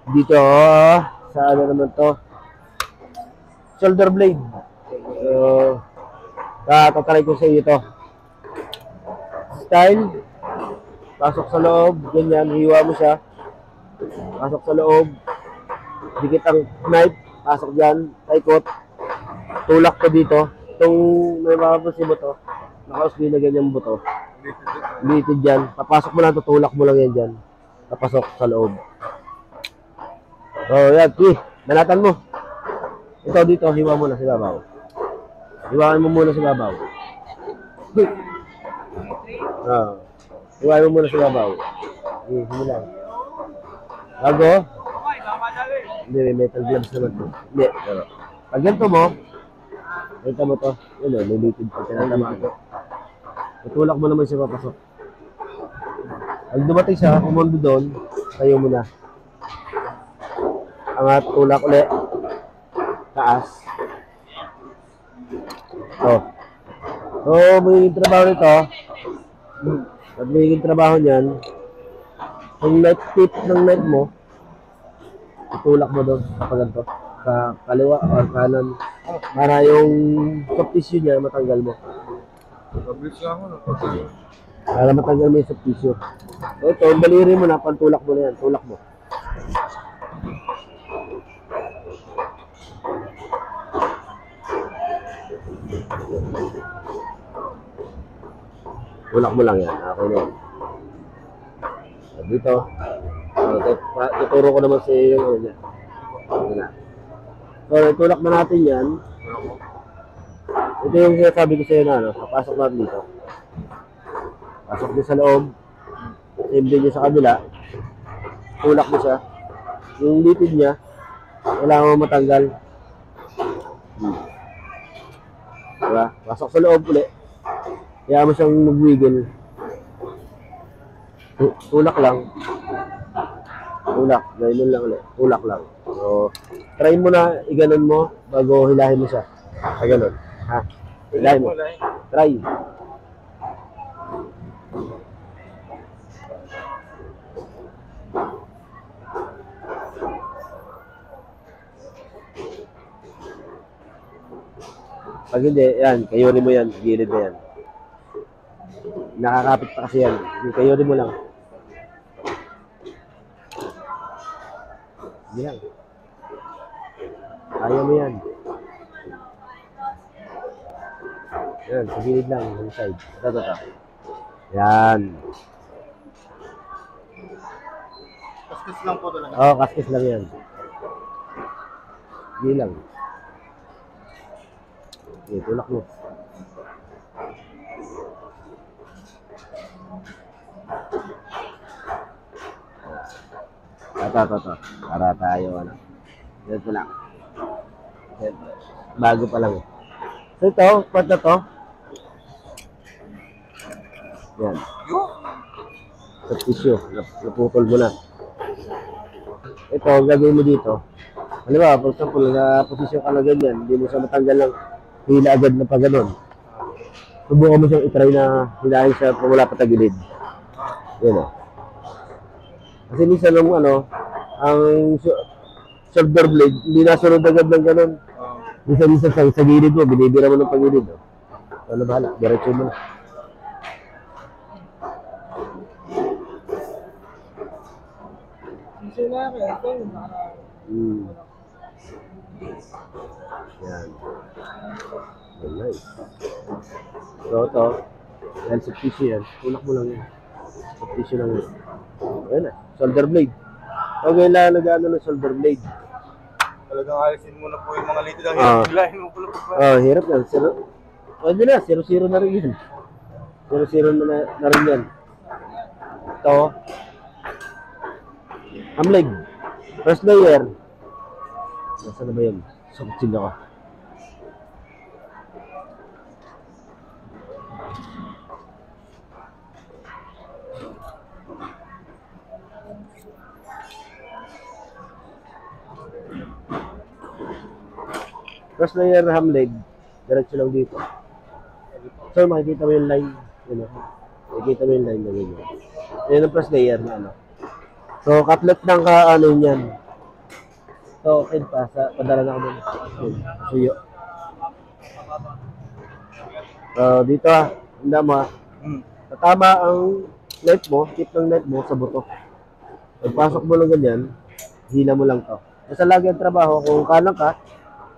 Dito, sa ano naman to? Shoulder blade. Tatry ko sa iyo to. Style. Pasok sa loob. Ganyan. Hiwa mo siya. Pasok sa loob. Dikit ang knife. Pasok dyan. Taikot. Tulak ko dito. Itong may makapansin mo to. Nakausli na ganyan buto. Litid dyan. Papasok mo lang. Tutulak mo lang yan dyan. Papasok sa loob. Oh, yan. Banatan mo. Ito dito. Hiwa mo na sa babaw. Hiwain mo muna sa babaw. Hiwain mo muna sa babaw. Sige lang. Bago? Hindi, may metal gloves naman to. Hindi, pero pag ganito mo, kita mo to, yun o, lilitid pa tinatama ito. Tutulak mo naman siya papasok. Pag dumating siya, kumundo doon, tayo mo na. Angat, tulak ulit. Taas. So, magiging trabaho nito. At magiging trabaho niyan, yung knife tip ng knife mo, itulak mo doon kapag ganito, sa kaliwa or kanan, para yung soft tissue niya matanggal mo. Para matanggal mo yung soft tissue. So, ito, daliri mo na, pantulak mo na yan, tulak mo. Tulak mo lang yan, okay na yan. Dito, tuturo ko naman sa iyo yung ano dyan. So, itulak na natin yan. Ito yung sinasabi ko sa iyo na, ano, papasok natin dito. Pasok din sa loob. Same din niya sa kabila. Tulak mo siya. Yung litid niya, kailangan mo matanggal. Diba? Pasok sa loob ulit. Kaya mo siyang mag-wiggle. Tulak lang. Tulak. Ganyan lang ulit. Tulak lang. So, try mo na, iganon mo, bago hilahin mo siya. Ganon. Ha? Hilahin mo. Try. Pag hindi, yan, kayunin mo yan, gilid na yan. Nakakapit pa kasi yan. Kayunin mo lang. Hindi lang. Kaya mo yan. Yan, sa gilid lang, yung side. Ito. Yan. Kaskas lang po talaga. Oo, kaskas lang yan. Hindi lang. Okay, tulak mo. Ito. Para tayo, ano. Ito lang. Bago pa lang. So ito, part na to. Yan. Sa tissue, napupol mo na. Ito, gagawin mo dito. Ano ba, for example, na-position ka na ganyan, hindi mo siya matanggal lang. Hila agad na pa ganun. Subukan mo siyang itry na hilahin siya kung wala patagilid. Yan o. Kasi minsan ng ano, ang shoulder blade, hindi nasunod agad ng ganun. Minsan sa gilid mo, binibira mo ng pagilid. Ano bahala, diretso mo na. Yan. Nice. So, ito. Yan, soft tissue yan. Tulak mo lang yan. Soft tissue lang yan. Ayan na. Shoulder blade. Okay lang nag-ano ng shoulder blade. Talagang alisin mo na po yung mga litid. Ang hirap hilahin mo pala po. Hirap yan. Pwede na. 0-0 na rin yan. 0-0 na rin yan. Ito. Hamleg. First layer. Nasaan na ba yan? Sukutsin ako. First layer na hamleg, diretso lang dito. So, makikita mo yung line. Yun, makikita mo yung line na ganyan. Ayan ang first layer na ano. So, cutlet ng ano yan. Token pa sa padala na ako doon. Suyo. So, dito handa mo tatama ang knife mo, tip ng knife mo sa buto. Pagpasok mo lang ganyan, hila mo lang to. Basta lagi ang trabaho, kung kanan ka,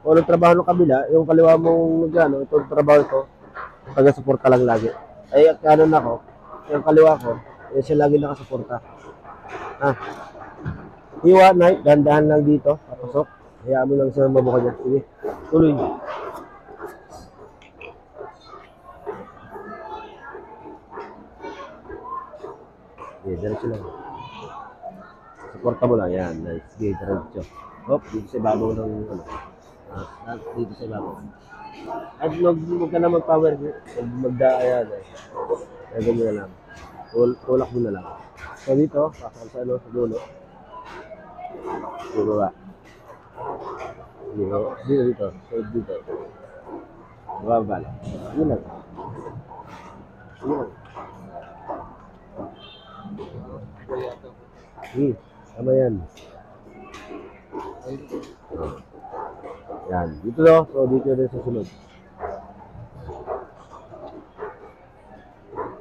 kung anong trabaho ng kabila, yung kaliwa mong gano, itong trabaho ito, taga-suporta lang lagi. Ay, kanan ako, yung kaliwa ko, yung siya lagi nakasuporta. Hiwa, knife, dahan-dahan lang dito, papasok. Hayaan mo lang siya mabuka niya. Sige, tuloy. Sige, diretso lang. Suporta mo lang, yan. Nice. Sige, diretso. Hop, dito sa ibabaw ng, dito sa ibabaw. At huwag ka na mag-power, ayan eh. Ayan, ganyan na lang. Tulak mo na lang. So dito, pasok sa sa dulo. Dito ba? Dito. So dito. Bababa lang. Yun lang. Tama yan. Yan. Dito no. So dito rin sa sunod.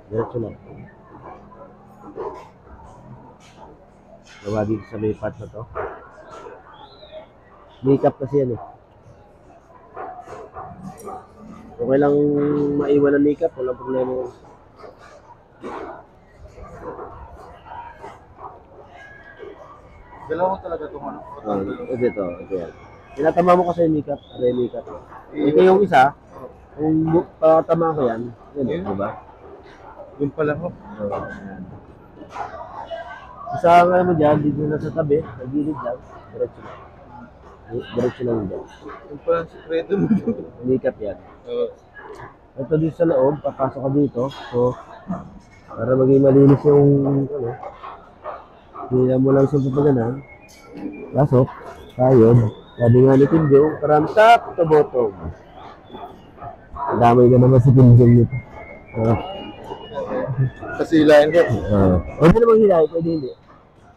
Diretso lang. Gawa dito sa may part na to. Makeup kasi yan eh. Okay lang maiwan ng makeup, walang problema yun. Dalawa talaga itong ano. Ito yan. Tinatama mo kasi yung makeup, yung makeup. Ito yung isa, kung tama ko yan, yun, di ba? Yun pala ho. Yan. Isa nga mo dyan, dito na sa tabi, nagilid lang, diretso lang. Diretso lang dyan. Yun pala ang sikreto mo. Makeup yan. Ito dito sa loob, papasok ka dito. So, para maging malinis yung, hindi mo lang sa papaganan. Pasok, sayod. Sabi nga ni Kim Jong, from top to bottom. Damay ka naman sa Kim Jong nito. Kasi hilahin ko. Pwede namang hilahin, pwede hindi.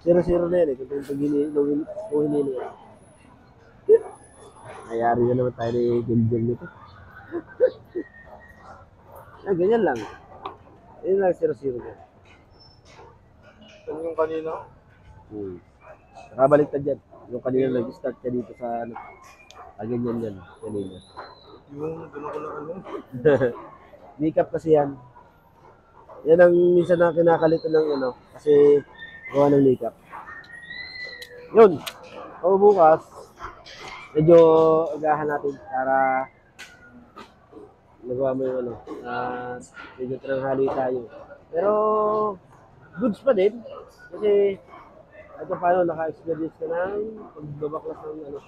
0-0 na yan eh, kung hinili yan. Nayari na naman tayo ni Kim Jong nito. Ganyan lang. Ganyan lang 0-0 yan. Ano yung kanina? Nakabaliktad yan. Yung kanina nag-start ka dito sa ano. Ganyan yan. Kanina. Yung gano'n ko na ano. Makeup kasi yan. Yan ang minsan na kinakalito ng ano. Kasi gawa ng makeup. Yun. O bukas, medyo agahan natin para nagawa mo yung ano. Medyo tranghali tayo. Pero goods pa din. Kasi ito paano, naka-experience ka ng pagbabaklas ng ano,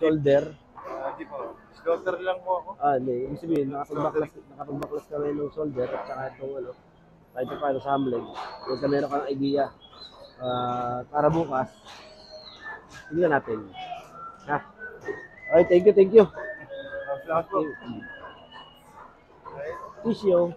shoulder. Hindi po. Slaughter lang po ako. Hindi. Ibig sabihin, nakapagbaklas ka ngayon ng shoulder at saka itong ano, kahit paano sa hamleg. Kung ka meron kang idea, para bukas, tingnan natin. Okay, thank you. Salamat po. Tissue.